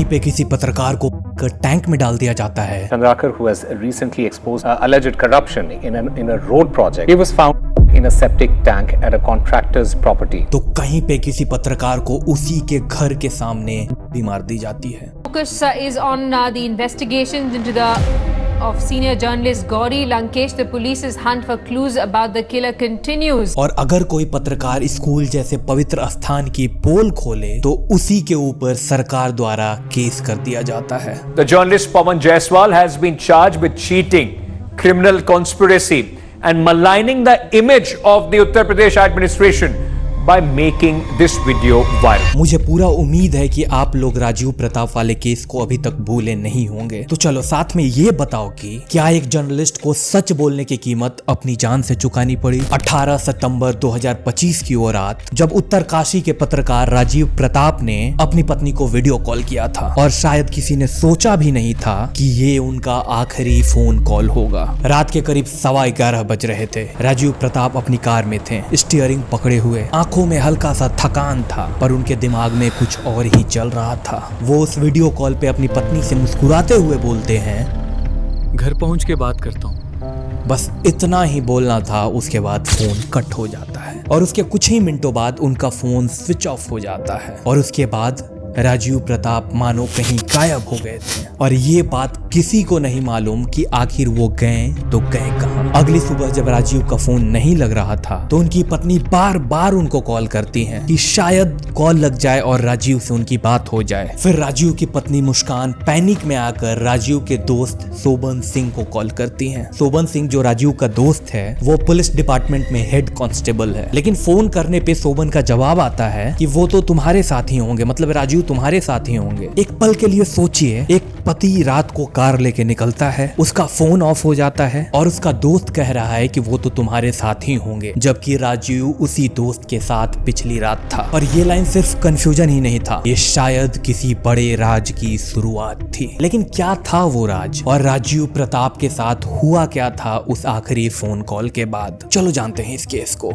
पे किसी पत्रकार को टैंक में डाल दिया जाता है। Chandrakar, who has recently exposed alleged corruption in a road project, he was found in a septic tank at a contractor's property. तो कहीं पे किसी पत्रकार को उसी के घर के सामने भी मार दी जाती है। Focus is on the investigations into the of senior journalist Gauri Lankesh. The police's hunt for clues about the killer continues. और अगर कोई पत्रकार स्कूल जैसे पवित्र स्थान की पोल खोले तो उसी के ऊपर सरकार द्वारा केस कर दिया जाता है। The journalist Pawan Jaiswal has been charged with cheating, criminal conspiracy and maligning the image of the Uttar Pradesh administration by making this video viral. मुझे पूरा उम्मीद है कि आप लोग राजीव प्रताप वाले केस को अभी तक भूले नहीं होंगे। तो चलो साथ में ये बताओ कि क्या एक जर्नलिस्ट को सच बोलने की कीमत अपनी जान से चुकानी पड़ी। 18 सितंबर 2025 की वो रात जब उत्तरकाशी के पत्रकार राजीव प्रताप ने अपनी पत्नी को वीडियो कॉल किया था और शायद किसी ने सोचा भी नहीं था कि ये उनका आखिरी फोन कॉल होगा। रात के करीब 11:15 बज रहे थे। राजीव प्रताप अपनी कार में थे, स्टीयरिंग पकड़े हुए, आंखों में हल्का सा थकान था पर उनके दिमाग में कुछ और ही चल रहा था। वो उस वीडियो कॉल पे अपनी पत्नी से मुस्कुराते हुए बोलते हैं, घर पहुंच के बात करता हूँ। बस इतना ही बोलना था। उसके बाद फोन कट हो जाता है और उसके कुछ ही मिनटों बाद उनका फोन स्विच ऑफ हो जाता है और उसके बाद राजीव प्रताप मानो कहीं गायब हो गए थे और ये बात किसी को नहीं मालूम कि आखिर वो गए तो गए कहां। अगली सुबह जब राजीव का फोन नहीं लग रहा था तो उनकी पत्नी बार बार उनको कॉल करती हैं कि शायद कॉल लग जाए और राजीव से उनकी बात हो जाए। फिर राजीव की पत्नी मुस्कान पैनिक में आकर राजीव के दोस्त शोभन सिंह को कॉल करती हैं। शोभन सिंह जो राजीव का दोस्त है वो पुलिस डिपार्टमेंट में हेड कांस्टेबल है, लेकिन फोन करने पे शोभन का जवाब आता है कि वो तो तुम्हारे साथ ही होंगे, मतलब राजीव तुम्हारे साथ ही होंगे। एक पल के लिए सोचिए, एक पति रात को कार लेके निकलता है, उसका फोन ऑफ हो जाता है और उसका दोस्त कह रहा है कि वो तो तुम्हारे साथ ही होंगे, जबकि राजीव उसी दोस्त के साथ पिछली रात था। और ये लाइन सिर्फ कंफ्यूजन ही नहीं था, ये शायद किसी बड़े राज की शुरुआत थी। लेकिन क्या था वो राज और राजीव प्रताप के साथ हुआ क्या था उस आखिरी फोन कॉल के बाद? चलो जानते हैं इस केस को।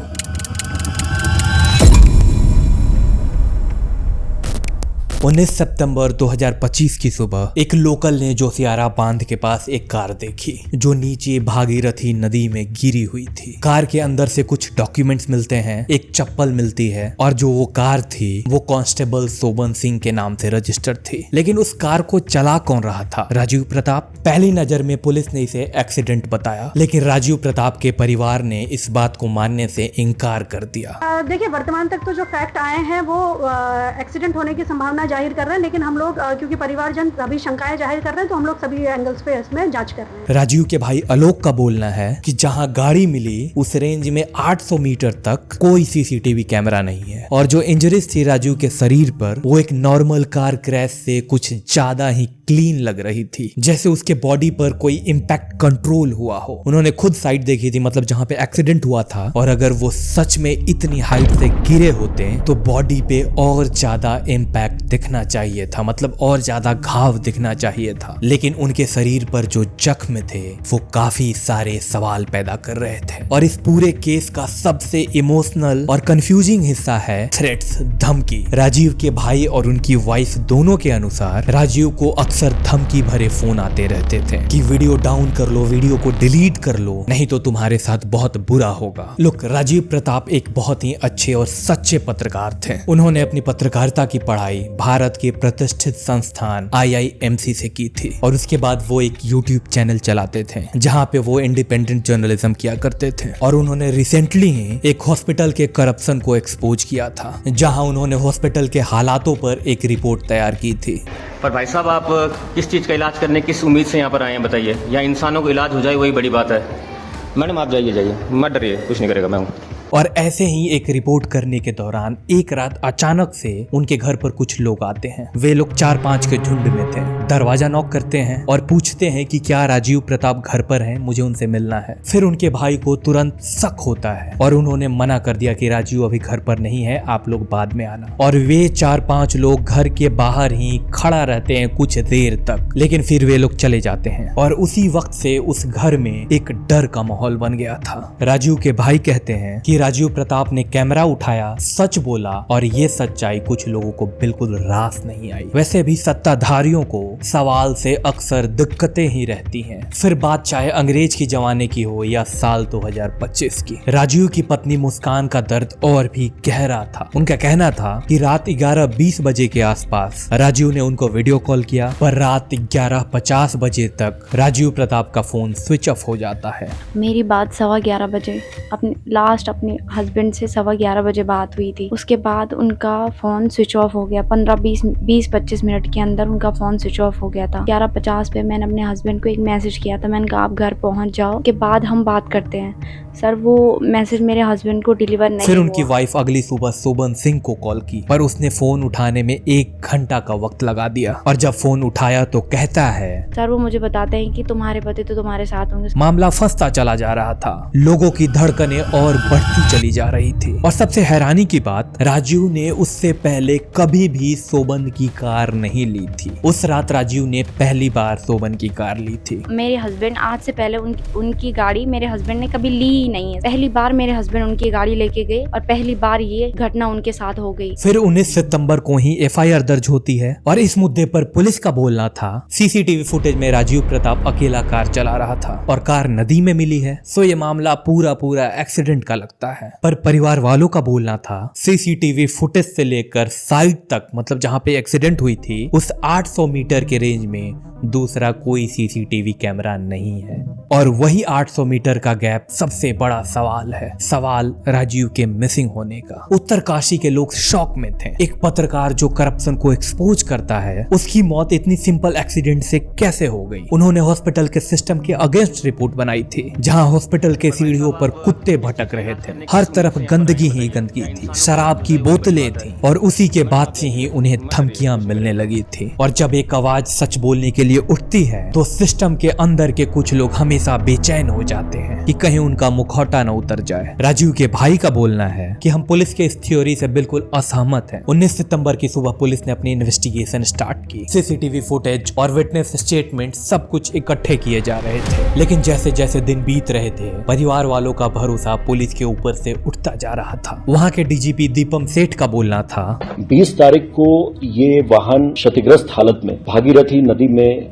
19 सितंबर 2025 की सुबह एक लोकल ने जोशियारा बांध के पास एक कार देखी जो नीचे भागीरथी नदी में गिरी हुई थी। कार के अंदर से कुछ डॉक्यूमेंट्स मिलते हैं, एक चप्पल मिलती है और जो वो कार थी वो कांस्टेबल शोभन सिंह के नाम से रजिस्टर्ड थी। लेकिन उस कार को चला कौन रहा था? राजीव प्रताप। पहली नजर में पुलिस ने इसे एक्सीडेंट बताया, लेकिन राजीव प्रताप के परिवार ने इस बात को मानने से इनकार कर दिया। देखिए, वर्तमान तक तो जो फैक्ट आए हैं वो एक्सीडेंट होने की संभावना जाहिर कर रहे हैं, लेकिन हम लोग क्योंकि परिवारजन अभी शंकाएं जाहिर कर रहे हैं तो हम लोग सभी एंगल्स पे इसमें जांच कर रहे हैं। राजीव के भाई आलोक का बोलना है कि जहां गाड़ी मिली उस रेंज में 800 मीटर तक कोई सीसीटीवी कैमरा नहीं है और जो इंजरीज थी राजीव के शरीर पर वो एक नॉर्मल कार क्रैश से कुछ ज्यादा ही क्लीन लग रही थी, जैसे उसके बॉडी पर कोई इम्पैक्ट कंट्रोल हुआ हो। उन्होंने खुद साइड देखी थी, मतलब जहां पे एक्सीडेंट हुआ था, और अगर वो सच में इतनी हाइट से गिरे होते तो बॉडी पे और ज्यादा इम्पैक्ट दिखना चाहिए था, मतलब और ज्यादा घाव दिखना चाहिए था। लेकिन उनके शरीर पर जो जख्म थे वो काफी सारे सवाल पैदा कर रहे थे। और इस पूरे केस का सबसे इमोशनल और कंफ्यूजिंग हिस्सा है थ्रेट्स, धमकी। राजीव के भाई और उनकी वाइफ दोनों के अनुसार राजीव को अक्सर धमकी भरे फोन आते रहते थे कि वीडियो डाउन कर लो, वीडियो को डिलीट कर लो, नहीं तो तुम्हारे साथ बहुत बुरा होगा। लुक, राजीव प्रताप एक बहुत ही अच्छे और सच्चे पत्रकार थे। उन्होंने अपनी पत्रकारिता की पढ़ाई भारत के प्रतिष्ठित संस्थान IIMC से की थी और उसके बाद वो एक YouTube चैनल चलाते थे जहां पे वो इंडिपेंडेंट जर्नलिज्म किया करते थे। और उन्होंने रिसेंटली ही एक हॉस्पिटल के करप्शन को एक्सपोज किया था, जहां उन्होंने हॉस्पिटल के हालातों पर एक रिपोर्ट तैयार की थी। पर भाई साहब, आप किस चीज़ का इलाज करने किस उम्मीद से यहाँ पर आए हैं बताइए? या इंसानों को इलाज हो जाए वही बड़ी बात है। मैडम आप जाइए, मत डरिए, कुछ नहीं करेगा मैं हूँ। और ऐसे ही एक रिपोर्ट करने के दौरान एक रात अचानक से उनके घर पर कुछ लोग आते हैं। वे लोग 4-5 के झुंड में थे। दरवाजा नॉक करते हैं और पूछते हैं कि क्या राजीव प्रताप घर पर हैं, मुझे उनसे मिलना है। फिर उनके भाई को तुरंत शक होता है और उन्होंने मना कर दिया कि राजीव अभी घर पर नहीं है, आप लोग बाद में आना। और वे 4-5 लोग घर के बाहर ही खड़ा रहते हैं कुछ देर तक, लेकिन फिर वे लोग चले जाते हैं। और उसी वक्त से उस घर में एक डर का माहौल बन गया था। राजीव के भाई कहते हैं कि राजीव प्रताप ने कैमरा उठाया, सच बोला और ये सच्चाई कुछ लोगों को बिल्कुल रास नहीं आई। वैसे भी सत्ताधारियों को सवाल से अक्सर दिक्कतें ही रहती हैं, फिर बात चाहे अंग्रेज की जमाने की हो या साल 2025 की। राजीव की पत्नी मुस्कान का दर्द और भी गहरा था। उनका कहना था कि रात 11:20 बजे के आसपास राजीव ने उनको वीडियो कॉल किया, पर रात 11:50 बजे तक राजीव प्रताप का फोन स्विच ऑफ हो जाता है। मेरी बात 11:15 बजे अपने हस्बैंड से 11:15 बजे बात हुई थी। उसके बाद उनका फोन स्विच ऑफ हो गया। 15-20-25 मिनट के अंदर उनका फोन स्विच ऑफ हो गया था। 11:50 पे मैंने अपने हस्बैंड को एक मैसेज किया था। मैंने कहा आप घर पहुंच जाओ, के बाद हम बात करते हैं। सर वो मैसेज मेरे हस्बैंड को डिलीवर नहीं फिर हुआ। उनकी वाइफ अगली सुबह शोभन सिंह को कॉल की, पर उसने फोन उठाने में 1 घंटा का वक्त लगा दिया और जब फोन उठाया तो कहता है, सर वो मुझे बताते हैं कि तुम्हारे पति तो तुम्हारे साथ होंगे। मामला फंसता चला जा रहा था। लोगों की धड़कनें और बढ़ती चली जा रही थी। और सबसे हैरानी की बात, राजीव ने उससे पहले कभी भी शोभन की कार नहीं ली थी। उस रात राजीव ने पहली बार शोभन की कार ली थी। मेरे हस्बैंड आज से पहले उनकी गाड़ी मेरे हस्बैंड ने कभी ली ही नहीं है। पहली बार मेरे हस्बैंड उनकी गाड़ी लेके गए और पहली बार ये घटना उनके साथ हो गई। फिर 19 सितंबर को ही एफआईआर दर्ज होती है और इस मुद्दे पर पुलिस का बोलना था, सीसीटीवी फुटेज में राजीव प्रताप अकेला कार चला रहा था और कार नदी में मिली है, सो ये मामला पूरा एक्सीडेंट का लगता है। पर परिवार वालों का बोलना था, सीसीटीवी फुटेज से लेकर साइड तक, मतलब जहां पे एक्सीडेंट हुई थी उस 800 मीटर के रेंज में दूसरा कोई सीसीटीवी कैमरा नहीं है। और वही 800 मीटर का गैप सबसे बड़ा सवाल है, सवाल राजीव के मिसिंग होने का। उत्तरकाशी के लोग शॉक में थे। एक पत्रकार जो करप्शन को एक्सपोज करता है, उसकी मौत इतनी सिंपल एक्सीडेंट से कैसे हो गई। उन्होंने हॉस्पिटल के सिस्टम के अगेंस्ट रिपोर्ट बनाई थी, जहां हॉस्पिटल के सीढ़ियों पर कुत्ते भटक रहे थे, हर तरफ गंदगी ही गंदगी थी, शराब की बोतलें थी और उसी के बाद से ही उन्हें धमकियां मिलने लगी थी। और जब एक आवाज सच बोलने के लिए उठती है तो सिस्टम के अंदर के कुछ लोग हमेशा बेचैन हो जाते हैं कि कहीं उनका मुखौटा न उतर जाए। राजीव के भाई का बोलना है कि हम पुलिस के इस थ्योरी से बिल्कुल असहमत हैं। 19 सितंबर की सुबह पुलिस ने अपनी इन्वेस्टिगेशन स्टार्ट की। सीसीटीवी फुटेज और विटनेस स्टेटमेंट सब कुछ इकट्ठे किए जा रहे थे, लेकिन जैसे जैसे दिन बीत रहे थे परिवार वालों का भरोसा पुलिस के ऊपर से उठता जा रहा था। वहाँ के डीजीपी दीपम सेठ का बोलना था, 20 तारीख को ये वाहन क्षतिग्रस्त हालत में भागीरथी नदी में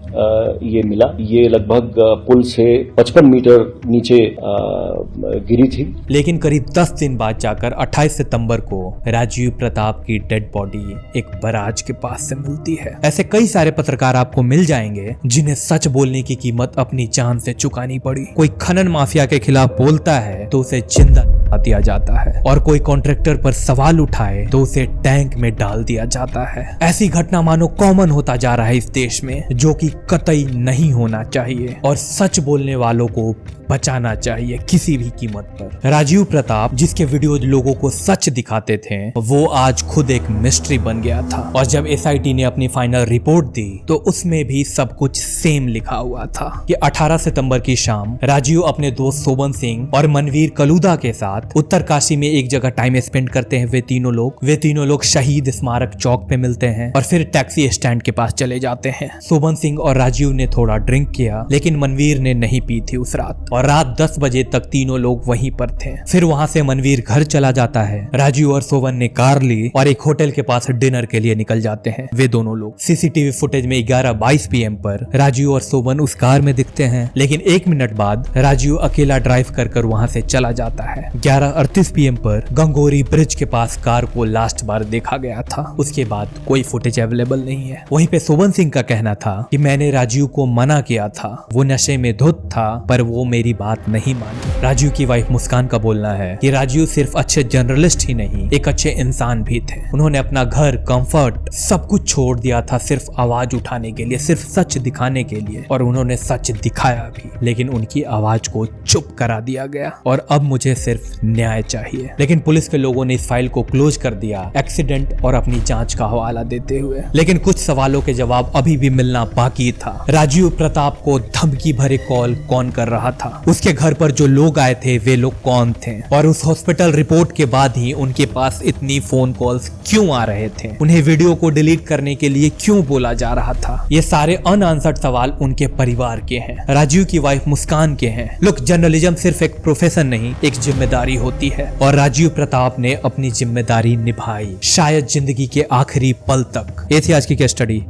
ये मिला। ये लगभग पुल से 55 मीटर नीचे गिरी थी। लेकिन करीब 10 दिन बाद जाकर 28 सितंबर को राजीव प्रताप की डेड बॉडी एक बराज के पास से मिलती है। ऐसे कई सारे पत्रकार आपको मिल जाएंगे जिन्हें सच बोलने की कीमत अपनी जान से चुकानी पड़ी। कोई खनन माफिया के खिलाफ बोलता है तो उसे जिंदा दिया जाता है और कोई कॉन्ट्रैक्टर पर सवाल उठाए तो उसे टैंक में डाल दिया जाता है। ऐसी घटना मानो कॉमन होता जा रहा है इस देश में, जो कि कतई नहीं होना चाहिए और सच बोलने वालों को बचाना चाहिए किसी भी कीमत पर। राजीव प्रताप जिसके वीडियो लोगों को सच दिखाते थे, वो आज खुद एक मिस्ट्री बन गया था। और जब एसआईटी ने अपनी फाइनल रिपोर्ट दी तो उसमें भी सब कुछ सेम लिखा हुआ था कि 18 सितंबर की शाम राजीव अपने दोस्त शोभन सिंह और मनवीर कलूदा के साथ उत्तरकाशी में एक जगह टाइम स्पेंड करते हैं। वे तीनों लोग शहीद स्मारक चौक पे मिलते हैं और फिर टैक्सी स्टैंड के पास चले जाते हैं। शोभन सिंह और राजीव ने थोड़ा ड्रिंक किया, लेकिन मनवीर ने नहीं पी थी उस रात और रात 10 बजे तक तीनों लोग वहीं पर थे। फिर वहां से मनवीर घर चला जाता है। राजीव और शोभन ने कार ली और एक होटल के पास डिनर के लिए निकल जाते हैं वे दोनों लोग। सीसीटीवी फुटेज में 11:22 PM पर राजीव और शोभन उस कार में दिखते हैं, लेकिन 1 मिनट बाद राजीव अकेला ड्राइव कर वहां से चला जाता है। 11:38 PM पर गंगोरी ब्रिज के पास कार को लास्ट बार देखा गया था। उसके बाद कोई फुटेज अवेलेबल नहीं है। वहीं पे शोभन सिंह का कहना था कि मैंने राजीव को मना किया था, वो नशे में धुत था, पर वो मेरी बात नहीं मानी। राजीव की वाइफ मुस्कान का बोलना है कि राजीव सिर्फ अच्छे जर्नलिस्ट ही नहीं, एक अच्छे इंसान भी थे। उन्होंने अपना घर, कंफर्ट सब कुछ छोड़ दिया था सिर्फ आवाज उठाने के लिए, सिर्फ सच दिखाने के लिए, और उन्होंने सच दिखाया भी, लेकिन उनकी आवाज को चुप करा दिया गया और अब मुझे सिर्फ न्याय चाहिए। लेकिन पुलिस के लोगों ने इस फाइल को क्लोज कर दिया एक्सीडेंट और अपनी जांच का हवाला देते हुए। लेकिन कुछ सवालों के जवाब अभी भी मिलना बाकी था। राजीव प्रताप को धमकी भरे कॉल कौन कर रहा था? उसके घर पर जो लोग आए थे वे लोग कौन थे, और उस हॉस्पिटल रिपोर्ट के बाद ही उनके पास इतनी फोन कॉल्स क्यों आ रहे थे, उन्हें वीडियो को डिलीट करने के लिए क्यों बोला जा रहा था। ये सारे अनआंसर्ड सवाल उनके परिवार के हैं, राजीव की वाइफ मुस्कान के हैं। लुक, जर्नलिज्म सिर्फ एक प्रोफेशन नहीं, एक जिम्मेदारी होती है, और राजीव प्रताप ने अपनी जिम्मेदारी निभाई, शायद जिंदगी के आखिरी पल तक। ये थी आज की केस स्टडी।